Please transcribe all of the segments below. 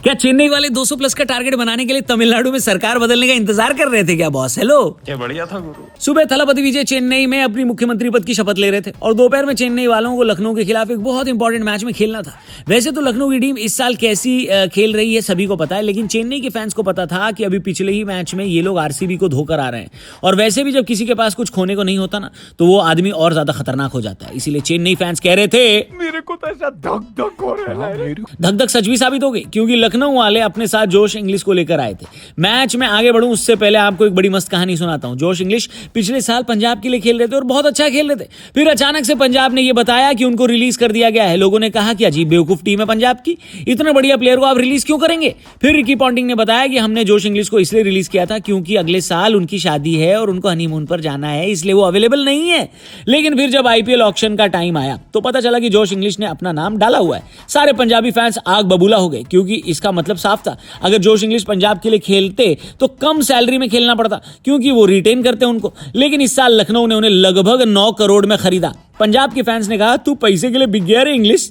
क्या चेन्नई वाले 200 प्लस का टारगेट बनाने के लिए तमिलनाडु में सरकार बदलने का इंतजार कर रहे थे क्या बॉस? हेलो, क्या बढ़िया था गुरु। सुबह थलापति विजय चेन्नई में अपनी मुख्यमंत्री पद की शपथ ले रहे थे और दोपहर में चेन्नई वालों को लखनऊ के खिलाफ एक बहुत इंपॉर्टेंट मैच में खेलना था। वैसे तो लखनऊ की टीम इस साल कैसी खेल रही है सभी को पता है, लेकिन चेन्नई के फैंस को पता था कि अभी पिछले ही मैच में ये लोग आरसीबी को धोकर आ रहे हैं। और वैसे भी जब किसी के पास कुछ खोने को नहीं होता ना, तो वो आदमी और ज्यादा खतरनाक हो जाता है। इसीलिए चेन्नई फैंस कह रहे थे मेरे को तो ऐसा धक धक हो रहा है। धक धक सच भी साबित हो गई, क्योंकि लखनऊ वाले अपने साथ जोश इंग्लिश को लेकर आए थे। मैच में आगे बढ़ूं उससे पहले आपको एक बड़ी मस्त कहानी सुनाता हूं। जोश इंग्लिश पिछले साल पंजाब के लिए खेल रहे थे और बहुत अच्छा खेल रहे थे। फिर अचानक से पंजाब ने यह बताया कि उनको रिलीज कर दिया गया है। लोगों ने कहा कि अजीब बेवकूफ टीम है पंजाब की, इतना बढ़िया प्लेयर को आप रिलीज क्यों करेंगे? फिर रिकी पॉन्टिंग ने बताया कि हमने जोश इंग्लिश को इसलिए रिलीज किया था क्योंकि अगले साल उनकी शादी है और उनको हनीमून पर जाना है, इसलिए वो अवेलेबल नहीं है। लेकिन फिर जब आईपीएल ऑक्शन का टाइम आया तो पता चला कि जोश इंग्लिश ने अपना नाम डाला हुआ है। सारे पंजाबी फैंस आग बबूला हो गए, क्योंकि इसका मतलब साफ था, अगर जोश इंग्लिश पंजाब के लिए खेलते तो कम सैलरी में खेलना पड़ता, क्योंकि वो रिटेन करते उनको। लेकिन इस साल लखनऊ ने उन्हें लगभग 9 करोड़ में खरीदा। पंजाब के फैंस ने कहा, तू पैसे के लिए बिक गया रे इंग्लिश,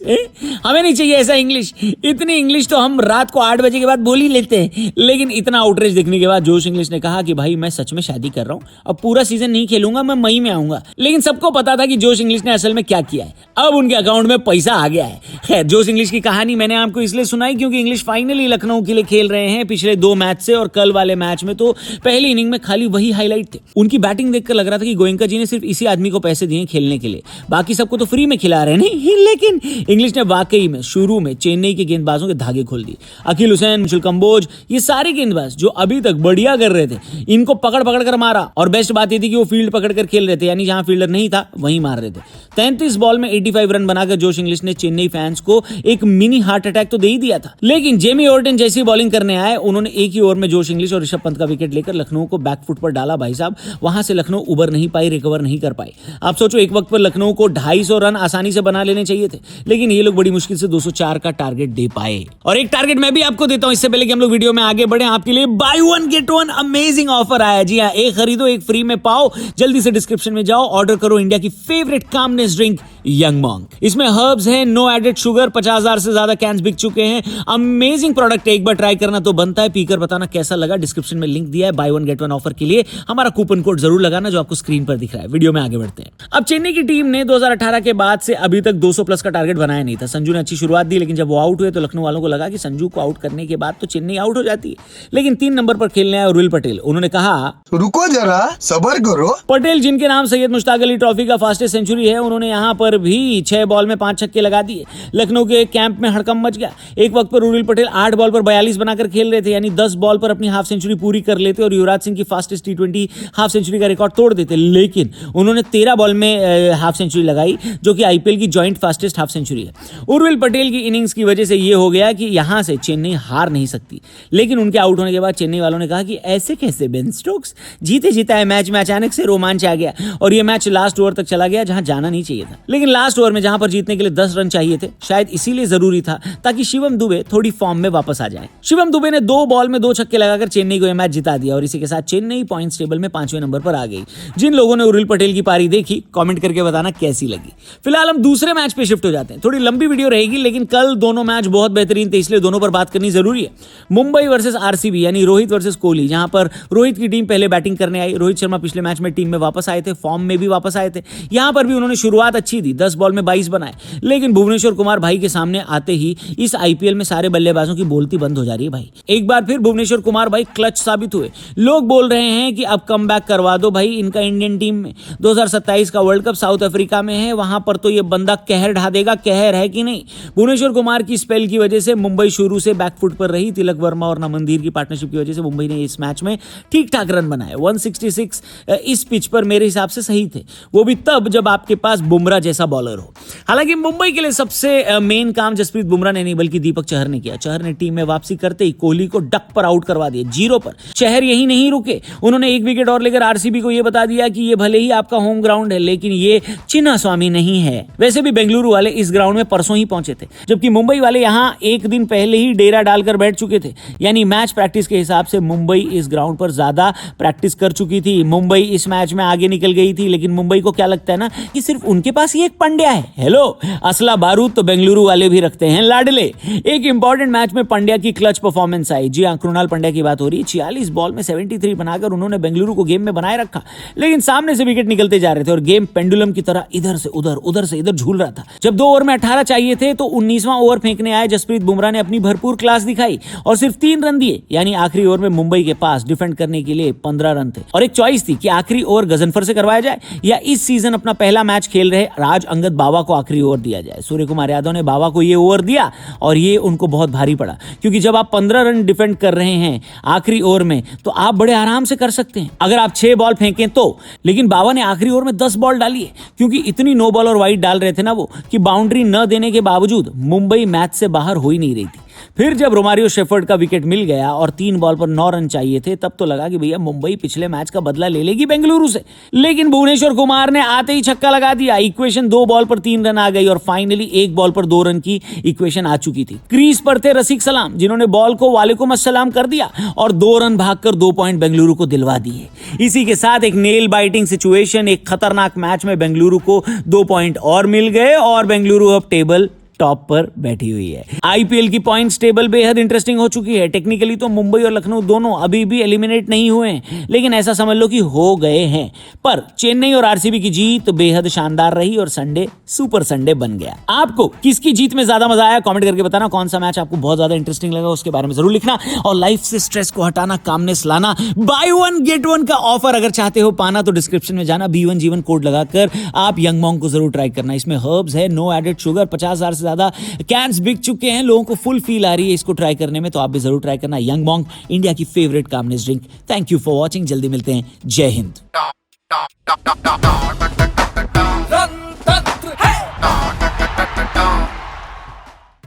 हमें नहीं चाहिए ऐसा इंग्लिश। इतनी इंग्लिश तो हम रात को 8 बजे के बाद बोल ही लेते हैं। लेकिन इतना आउटरीच देखने के बाद जोश इंग्लिश ने कहा कि भाई मैं सच में शादी कर रहा हूं, अब पूरा सीजन नहीं खेलूंगा, मैं मई में आऊंगा। लेकिन सबको पता था कि जोश इंग्लिश ने असल में क्या किया है। अब उनके अकाउंट में पैसा आ गया है। खैर, जोश इंग्लिश की कहानी मैंने आपको इसलिए सुनाई क्योंकि इंग्लिश फाइनली लखनऊ के लिए खेल रहे हैं पिछले 2 मैच से, और कल वाले मैच में तो पहली इनिंग में खाली वही हाईलाइट थे। उनकी बैटिंग देखकर लग रहा था कि गोयनका जी ने सिर्फ इसी आदमी को पैसे दिए खेलने के लिए, बाकी सबको तो फ्री में खिला रहे नहीं। लेकिन इंग्लिश ने वाकई में शुरू में चेन्नई के गेंदबाजों के धागे खोल दिए। अकील हुसैन, मिचेल कंबोज, ये सारे गेंदबाज जो अभी तक बढ़िया कर रहे थे, इनको पकड़ पकड़ कर मारा। और बेस्ट बात ये थी कि वो फील्ड पकड़ कर खेल रहे थे, यानी जहां फील्डर नहीं था वहीं मार रहे थे। 33 बॉल में 85 रन बनाकर जोश इंग्लिश ने चेन्नई फैंस को एक मिनी हार्ट अटैक तो दे ही दिया था। लेकिन जेमी ओर्टन जैसी बॉलिंग करने आए, उन्होंने एक ही ओवर में जोश इंग्लिश और ऋषभ पंत का विकेट लेकर लखनऊ को बैकफुट पर डाला। भाई साहब, वहां से लखनऊ उबर नहीं पाई, रिकवर नहीं कर पाई। आप सोचो, एक वक्त पर लखनऊ को 250 रन आसानी से बना लेने चाहिए थे, लेकिन ये लोग बड़ी मुश्किल से 204 का टारगेट दे पाए। और एक टारगेट मैं भी आपको देता हूं इससे पहले कि हम लोग वीडियो में आगे बढ़े। आपके लिए बाय 1 गेट 1 अमेजिंग ऑफर आया। जी हां, एक खरीदो एक फ्री में पाओ। जल्दी से डिस्क्रिप्शन में जाओ, ऑर्डर करो इंडिया की favourite calmness drink young monk. इसमें हर्ब्स है, नो एडेड शुगर, 50,000 से ज्यादा कैंस बिक चुके हैं। अमेजिंग प्रोडक्ट, एक बार ट्राई करना तो बनता है। पीकर बताना कैसा लगा। डिस्क्रिप्शन में लिंक दिया है बाय 1 गेट 1 ऑफर के लिए। हमारा कूपन कोड जरूर लगाना जो आपको स्क्रीन पर दिख रहा है। वीडियो में आगे बढ़ते हैं। अब चेन्नई की टीम ने 2018 के बाद से अभी तक 200 प्लस का टारगेट बनाया नहीं था। संजू ने अच्छी शुरुआत दी, लेकिन जब वो आउट हुए तो लखनऊ वालों को लगा कि संजू को आउट करने के बाद तो चेन्नई आउट हो जाती है। लेकिन 3 नंबर पर खेलने आए उर्विल पटेल। उन्होंने कहा, रुको जरा, सब्र करो। पटेल जिनके नाम सैयद मुश्ताक अली ट्रॉफी का फास्टेस्ट सेंचुरी है, उन्होंने यहां पर भी 6 बॉल में 5 छक्के लगा दिए। लखनऊ के कैंप में हड़कंप मच गया। एक वक्त पर उर्विल पटेल 8 बॉल पर 42 बनाकर खेल रहे थे, यानी 10 बॉल पर अपनी हाफ सेंचुरी पूरी कर लेते और युवराज सिंह की फास्टेस्ट T20 हाफ सेंचुरी का रिकॉर्ड तोड़ देते। लेकिन उन्होंने 13 बॉल में हाफ सेंचुरी लगाई, जो कि आईपीएल की जॉइंट फास्टेस्ट हाफ सेंचुरी है। उर्विल पटेल की इनिंग्स की वजह से यह हो गया कि यहां से चेन्नई हार नहीं सकती। लेकिन उनके आउट होने के बाद चेन्नई वालों ने कहा कि ऐसे कैसे बेन स्टोक्स, जीते जीता है मैच में अचानक से रोमांच आ गया और यह मैच लास्ट ओवर तक चला गया जहां जाना नहीं चाहिए था। लेकिन लास्ट ओवर में जहां पर जीतने के लिए 10 रन चाहिए थे, शायद इसीलिए जरूरी था ताकि शिवम दुबे थोड़ी फॉर्म में वापस आ जाए। शिवम दुबे ने 2 बॉल में 2 छक्के लगाकर चेन्नई को यह मैच जिता दिया और इसी के साथ चेन्नई पॉइंट्स टेबल में 5वें नंबर पर आ गई। जिन लोगों ने उर्विल पटेल की पारी देखी, कमेंट करके बताना कैसी लगी। फिलहाल हम दूसरे मैच पे शिफ्ट हो जाते हैं। थोड़ी लंबी वीडियो रहेगी, लेकिन कल दोनों मैच बहुत बेहतरीन थे, इसलिए दोनों पर बात करनी जरूरी है। मुंबई वर्सेस आरसीबी, यानी रोहित वर्सेस कोहली, जहां पर रोहित की टीम पहले बैटिंग करने आई। रोहित शर्मा पिछले मैच में टीम में वापस आए थे, फॉर्म में भी वापस आए थे। यहां पर भी उन्होंने शुरुआत अच्छी दी, 10 बॉल में 22 बनाए। लेकिन भुवनेश्वर कुमार भाई के सामने आते ही इस आईपीएल में सारे बल्लेबाजों की बोलती बंद हो जा रही है भाई। एक बार फिर भुवनेश्वर कुमार भाई क्लच साबित हुए। लोग बोल रहे हैं कि अब कमबैक करवा दो भाई इनका इंडियन टीम में। 2027 का वर्ल्ड कप साउथ अफ्रीका में है, वहां पर तो ये बंदा कहर ढा देगा। कहर है कि नहीं? भुवनेश्वर कुमार की स्पेल की वजह से मुंबई शुरू से बैकफुट पर रही। तिलक वर्मा और नमनदीर की पार्टनरशिप की वजह से मुंबई ने इस मैच में ठीक ठाक रन बनाए। 166 इस पिच पर मेरे हिसाब से सही थे, वो भी तब जब आपके पास बुमराह जैसा बॉलर हो। हालांकि मुंबई के लिए सबसे मेन काम जसप्रीत बुमराह ने नहीं बल्कि दीपक चहर ने किया। चहर ने टीम में वापसी करते ही कोहली को डक पर आउट करवा दिया, 0 पर। चहर यही नहीं रुके, उन्होंने 1 विकेट और लेकर आरसीबी को यह बता दिया कि ये भले ही आपका होम ग्राउंड है, लेकिन ये चिन्ना स्वामी नहीं है। वैसे भी बेंगलुरु वाले इस ग्राउंड में परसों ही पहुंचे थे, जबकि मुंबई वाले यहां 1 दिन पहले ही डेरा डालकर बैठ चुके थे। यानी मैच प्रैक्टिस के हिसाब से मुंबई इस ग्राउंड पर ज्यादा प्रैक्टिस कर चुकी थी। मुंबई इस मैच में आगे निकल गई थी, लेकिन मुंबई को क्या लगता है ना कि सिर्फ उनके पास ही एक पंड्या है। हेलो, असला बारूद तो बेंगलुरु वाले भी रखते हैं लाडले। एक इंपॉर्टेंट मैच में पंड्या की क्लच परफॉर्मेंस आई। जी हाँ, कृणाल पंड्या की बात हो रही है। 46 बॉल में 73 बनाकर उन्होंने बेंगलुरु को गेम में बनाए रखा, लेकिन सामने से विकेट निकलते जा रहे थे और गेम पेंडुलम की तरह इधर से उधर झूल रहा था। जब 2 ओवर में 18 चाहिए थे तो 19वां ओवर फेंकने आए जसप्रीत बुमराह ने अपनी भरपूर क्लास दिखाई और सिर्फ 3 रन दिए, यानी आखिरी ओवर में मुंबई के पास डिफेंड करने के लिए 15 रन थे। और एक चॉइस थी कि आखिरी ओवर गजनफर से करवाया जाए या इस सीजन अपना पहला मैच खेल रहे राज अंगद बावा को आखिरी ओवर दिया जाए। सूर्य कुमार यादव ने बावा को ये ओवर दिया और ये उनको बहुत भारी पड़ा, क्योंकि जब आप 15 रन डिफेंड कर रहे हैं आखिरी ओवर में तो आप बड़े आराम से कर सकते हैं अगर आप 6 बॉल फेंकें तो। लेकिन बावा ने आखिरी ओवर में 10 बॉल डाली है, क्योंकि इतनी नो बॉल और वाइड डाल रहे थे ना वो, कि बाउंड्री न देने के बावजूद मुंबई मैच से बाहर हो ही नहीं रही थी। फिर जब रोमारियो शेफर्ड का विकेट मिल गया और 3 बॉल पर 9 रन चाहिए थे, तब तो लगा कि भैया मुंबई पिछले मैच का बदला ले लेगी बेंगलुरु से। लेकिन भुवनेश्वर कुमार ने आते ही छक्का लगा दिया। इक्वेशन 2 बॉल पर 3 रन आ गई और फाइनली 1 बॉल पर 2 रन की इक्वेशन आ चुकी थी। क्रीज पर थे रसिक सलाम, जिन्होंने बॉल को वालेकुम अस्सलाम कर दिया और 2 रन भागकर 2 पॉइंट बेंगलुरु को दिलवा दिए। इसी के साथ एक नेल बाइटिंग सिचुएशन, एक खतरनाक मैच में बेंगलुरु को 2 पॉइंट और मिल गए और बेंगलुरु अब टेबल टॉप पर बैठी हुई है। आईपीएल की पॉइंट्स टेबल बेहद इंटरेस्टिंग हो चुकी है। टेक्निकली तो मुंबई और लखनऊ दोनों अभी भी एलिमिनेट नहीं हुए हैं, लेकिन ऐसा समझ लो कि हो गए हैं। पर चेन्नई और आरसीबी की जीत बेहद शानदार रही और संडे सुपर संडे बन गया। आपको किसकी जीत में ज्यादा मजा आया कमेंट करके बताना। कौन सा मैच आपको बहुत ज्यादा इंटरेस्टिंग लगा उसके बारे में जरूर लिखना। और लाइफ से स्ट्रेस को हटाना, कामनेस लाना, बाय 1 गेट 1 का ऑफर अगर चाहते हो पाना तो डिस्क्रिप्शन में जाना, B1 जीवन कोड लगाकर आप यंग मॉन्क को जरूर ट्राई करना। इसमें हर्ब्स है, नो एडेड शुगर, 50,000 से ज्यादा कैंस बिक चुके हैं, लोगों को फुल फील आ रही है इसको ट्राई करने में, तो आप भी जरूर ट्राई करना। यंग मॉन्क, इंडिया की favourite calmness drink. Thank you for watching, जल्दी मिलते हैं। जय हिंद।